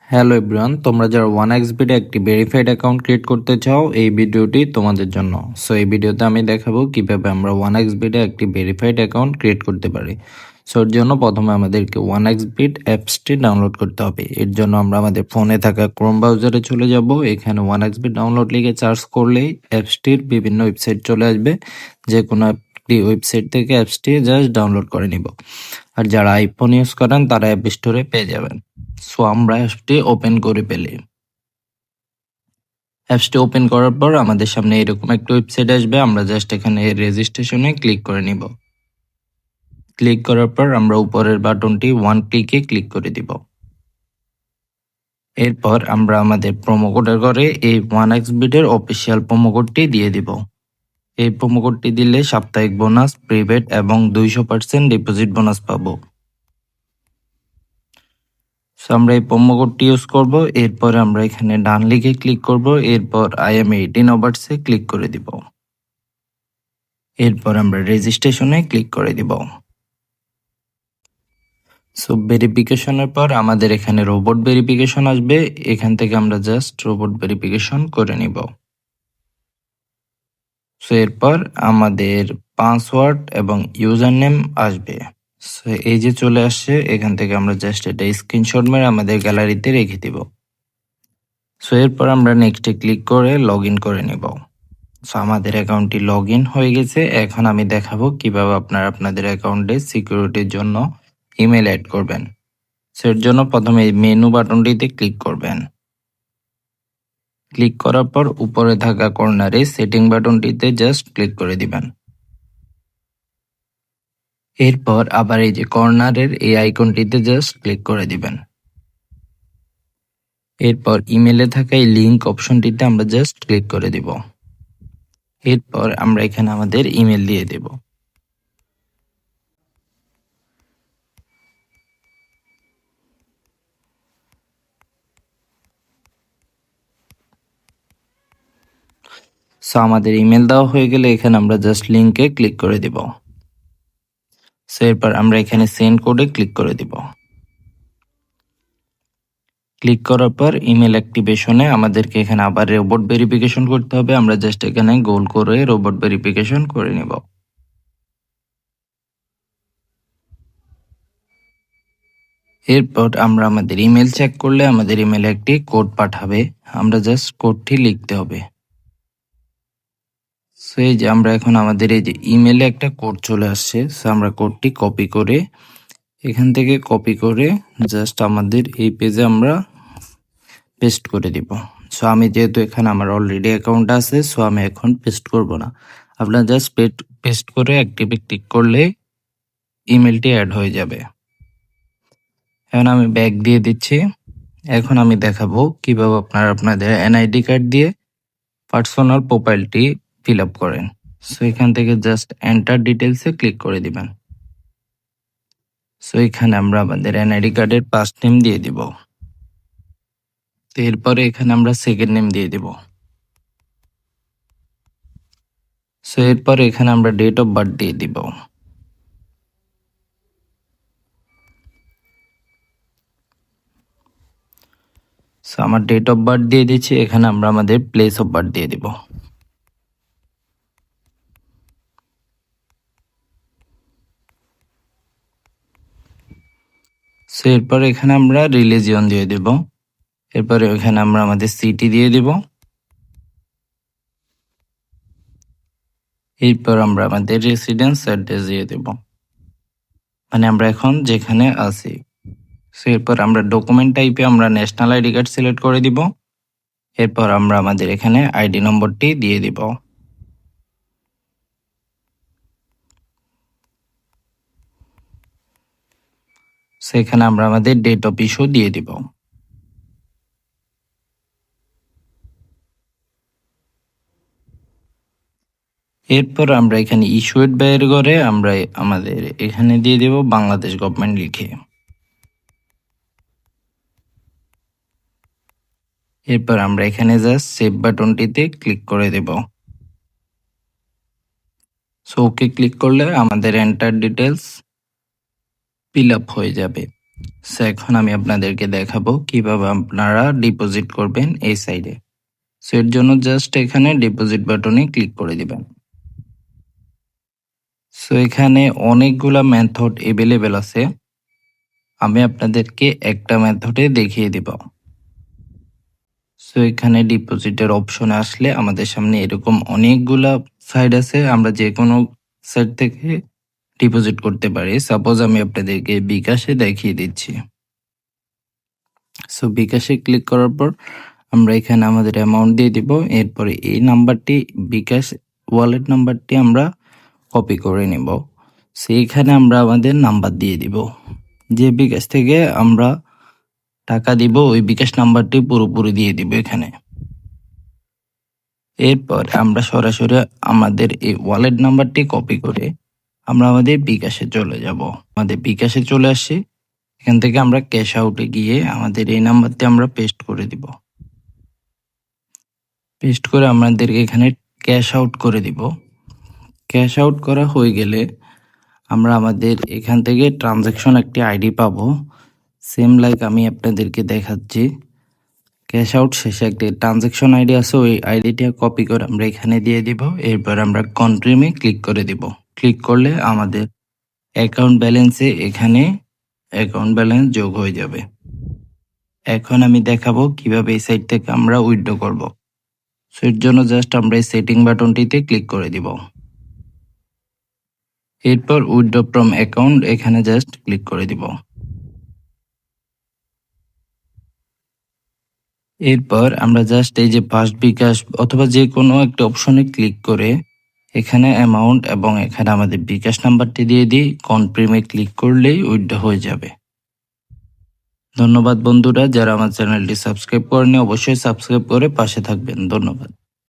Hello everyone, তোমরা যারা 1xBet একটি ভেরিফাইড অ্যাকাউন্ট ক্রিয়েট করতে চাও, এই ভিডিওটি তোমাদের জন্য। সো এই ভিডিওতে আমি দেখাবো কিভাবে আমরা 1xBet একটি ভেরিফাইড অ্যাকাউন্ট ক্রিয়েট করতে পারি। সো এর জন্য প্রথমে আমাদেরকে 1xBet অ্যাপসটি ডাউনলোড করতে হবে। এর জন্য আমরা আমাদের ফোনে থাকা ক্রোম ব্রাউজারে চলে যাব। এখানে 1xBet ডাউনলোড লিখে সার্চ করলেই অ্যাপসটির বিভিন্ন ওয়েবসাইট চলে আসবে। যে কোনো একটি ওয়েবসাইট থেকে অ্যাপসটি জাস্ট ডাউনলোড করে নিব। আর যারা আইফোন ইউজ করেন তারা অ্যাপ স্টোরে পেয়ে যাবেন। সো আমরা অ্যাপসটি ওপেন করে পেলে অ্যাপসটি ওপেন করার পর আমাদের সামনে এরকম একটা ওয়েবসাইট আসবে। আমরা জাস্ট এখানে রেজিস্ট্রেশনে ক্লিক করে নিব। ক্লিক করার পর আমরা উপরের বাটনটি ওয়ান ক্লিকে ক্লিক করে দিব। এরপর আমরা আমাদের প্রোমো কোডের ঘরে এই 1xBet এর অফিসিয়াল প্রোমো কোডটি দিয়ে দিব। এই প্রোমো কোডটি দিলে সাপ্তাহিক বোনাস, প্রিপেড এবং 200% ডিপোজিট বোনাস পাবো। সো আমরা এই প্রোমো কোডটি ইউজ করব। এরপর আমরা এখানে ডান লিখে ক্লিক করব। এরপর আই এম 18 ওভার্সে ক্লিক করে দিব। এরপর আমরা রেজিস্ট্রেশনে ক্লিক করে দিব। সো ভেরিফিকেশনের পর আমাদের এখানে রোবট ভেরিফিকেশন আসবে। এখান থেকে আমরা জাস্ট রোবট ভেরিফিকেশন করে নিব। সো এরপর আমাদের পাসওয়ার্ড এবং ইউজার নেম আসবে। সো এই যে চলে আসছে, এখান থেকে আমরা জাস্ট এটা স্ক্রিনশট মেরে আমাদের গ্যালারিতে রেখে দিব। সো এরপর আমরা নেক্সটে ক্লিক করে লগ ইন করে নিব। সো আমাদের অ্যাকাউন্টটি লগ ইন হয়ে গেছে। এখন আমি দেখাবো কিভাবে আপনারা আপনাদের অ্যাকাউন্টে সিকিউরিটির জন্য ইমেল অ্যাড করবেন। সো এর জন্য প্রথমে এই মেনু বাটনটিতে ক্লিক করবেন। ক্লিক করার পর উপরে থাকা কর্নারে সেটিং বাটনটিতে জাস্ট ক্লিক করে দিবেন। এরপর আবার এই যে কর্নারের এই আইকনটিতে জাস্ট ক্লিক করে দিবেন। এরপর ইমেলে থাকা এই লিংক অপশনটিতে আমরা জাস্ট ক্লিক করে দিব। এরপর আমরা এখানে আমাদের ইমেল দিয়ে দেব। সো আমাদের ইমেল দেওয়া হয়ে গেলে এখানে আমরা জাস্ট লিংকে ক্লিক করে দিব। সো এরপর আমরা এখানে সেন্ড কোডে ক্লিক করে দিব। ক্লিক করার পর ইমেল অ্যাক্টিভেশনে আমাদেরকে এখানে আবার রোবট ভেরিফিকেশন করতে হবে। আমরা জাস্ট এখানে গোল করে রোবট ভেরিফিকেশন করে নিব। এরপর আমরা আমাদের ইমেল চেক করলে আমাদের ইমেলে একটি কোড পাঠাবে। আমরা জাস্ট কোডটি লিখতে হবে। সো এই যে আমরা এখন আমাদের এই যে ইমেলে একটা কোড চলে আসছে। সো আমরা কোডটি কপি করে এখান থেকে কপি করে জাস্ট আমাদের এই পেজে আমরা পেস্ট করে দিব। সো আমি যেহেতু এখানে আমার অলরেডি অ্যাকাউন্ট আছে, সো আমি এখন পেস্ট করব না। আপনারা জাস্ট পেস্ট করে অ্যাক্টিভে ক্লিক করলে ইমেলটি অ্যাড হয়ে যাবে। এখন আমি ব্যাক দিয়ে দিচ্ছি। এখন আমি দেখাবো কিভাবে আপনারা আপনাদের এনআইডি কার্ড দিয়ে পার্সোনাল প্রোফাইলটি ফিল আপ করেন। সো এখান থেকে জাস্ট এন্টার ডিটেলসে ক্লিক করে দিবেন। সো এখানে আমরা আমাদের এনআইডি কার্ডের ফার্স্ট নেম দিয়ে দিব। এরপরে এখানে আমরা সেকেন্ড নেম দিয়ে দিব। সো এরপর এখানে আমরা ডেট অফ বার্থ দিয়ে দিব। সো আমার ডেট অফ বার্থ দিয়ে দিচ্ছি। এখানে আমরা আমাদের প্লেস অফ বার্থ দিয়ে দিব। সো এরপর এখানে আমরা রিলিজিয়ন দিয়ে দিব। এরপরে এখানে আমরা আমাদের সিটি দিয়ে দিব। এরপর আমরা আমাদের রেসিডেন্স অ্যাড্রেস দিয়ে দেব, মানে আমরা এখন যেখানে আছি। সো এরপর আমরা ডকুমেন্ট টাইপে আমরা ন্যাশনাল আইডি কার্ড সিলেক্ট করে দিব। এরপর আমরা আমাদের এখানে আইডি নম্বরটি দিয়ে দিব। সেখানে আমরা আমাদের ডেট অফ ইস্যু দিয়ে দিব। এরপর আমরা এখানে ইস্যুড বাইয়ের ঘরে আমরা আমাদের এখানে দিয়ে দিব বাংলাদেশ গভর্নমেন্ট লিখে। এরপর আমরা এখানে জাস্ট সেভ বাটনটিতে ক্লিক করে দেব। সো ওকে ক্লিক করলে আমাদের এন্টার ডিটেলস ফিল আপ হয়ে যাবে। সো এখন আমি আপনাদেরকে দেখাবো কিভাবে আপনারা ডিপোজিট করবেন এই সাইডে। সো এর জন্য জাস্ট এখানে ডিপোজিট বাটনে ক্লিক করে দিবেন। সো এখানে অনেকগুলা মেথড এভেলেবেল আছে, আমি আপনাদেরকে একটা মেথডে দেখিয়ে দিব। সো এখানে ডিপোজিটের অপশনে আসলে আমাদের সামনে এরকম অনেকগুলা সাইট আছে, আমরা যে কোনো সাইট থেকে ডিপোজিট করতে পারি। সাপোজ আমি আপনাদেরকে বিকাশে দেখিয়ে দিচ্ছি। সো বিকাশে ক্লিক করার পর আমরা এখানে আমাদের অ্যামাউন্ট দিয়ে দিব। এরপরে এই নাম্বারটি বিকাশ ওয়ালেট নাম্বারটি আমরা কপি করে নেব। সো এখানে আমরা আমাদের নাম্বার দিয়ে দিব, যে বিকাশ থেকে আমরা টাকা দিব ওই বিকাশ নাম্বারটি পুরোপুরি দিয়ে দিব এখানে। এরপর আমরা সরাসরি আমাদের এই ওয়ালেট নাম্বারটি কপি করে আমরা আমাদের বিকাশে চলে যাব। আমাদের বিকাশে চলে আসি, এখান থেকে আমরা ক্যাশ আউটে গিয়ে আমাদের এই নাম্বারটি আমরা পেস্ট করে দিব। পেস্ট করে আমাদেরকে এখানে ক্যাশ আউট করে দিব। ক্যাশ আউট করা হয়ে গেলে আমরা আমাদের এখান থেকে ট্রানজ্যাকশন একটি আইডি পাবো, সেম লাইক আমি আপনাদেরকে দেখাচ্ছি। ক্যাশ আউট শেষে একটি ট্রানজ্যাকশন আইডি আছে, ওই আইডিটা কপি করে আমরা এখানে দিয়ে দিব। এরপর আমরা কন্টিনিউয়ে ক্লিক করে দিব। ক্লিক করলে আমাদের অ্যাকাউন্ট ব্যালেন্সে এখানে অ্যাকাউন্ট ব্যালেন্স যোগ হয়ে যাবে। এখন আমি দেখাবো কিভাবে এই সাইট থেকে আমরা উইথড্র করব। সো এর জন্য জাস্ট আমরা এই সেটিং বাটনটিতে ক্লিক করে দিব। এরপর উইথড্র ফ্রম অ্যাকাউন্ট এখানে জাস্ট ক্লিক করে দিব। এরপর আমরা জাস্ট এই যে ফার্স্ট বিকাশ অথবা যে কোনো একটা অপশনে ক্লিক করে এখানে অ্যামাউন্ট এবং এখানে আমাদের বিকাশ নাম্বারটি দিয়ে দিই। কনফার্মে ক্লিক করলেই উইথড্র হয়ে যাবে। ধন্যবাদ বন্ধুরা, যারা আমার চ্যানেলটি সাবস্ক্রাইব করেনি অবশ্যই সাবস্ক্রাইব করে পাশে থাকবেন। ধন্যবাদ।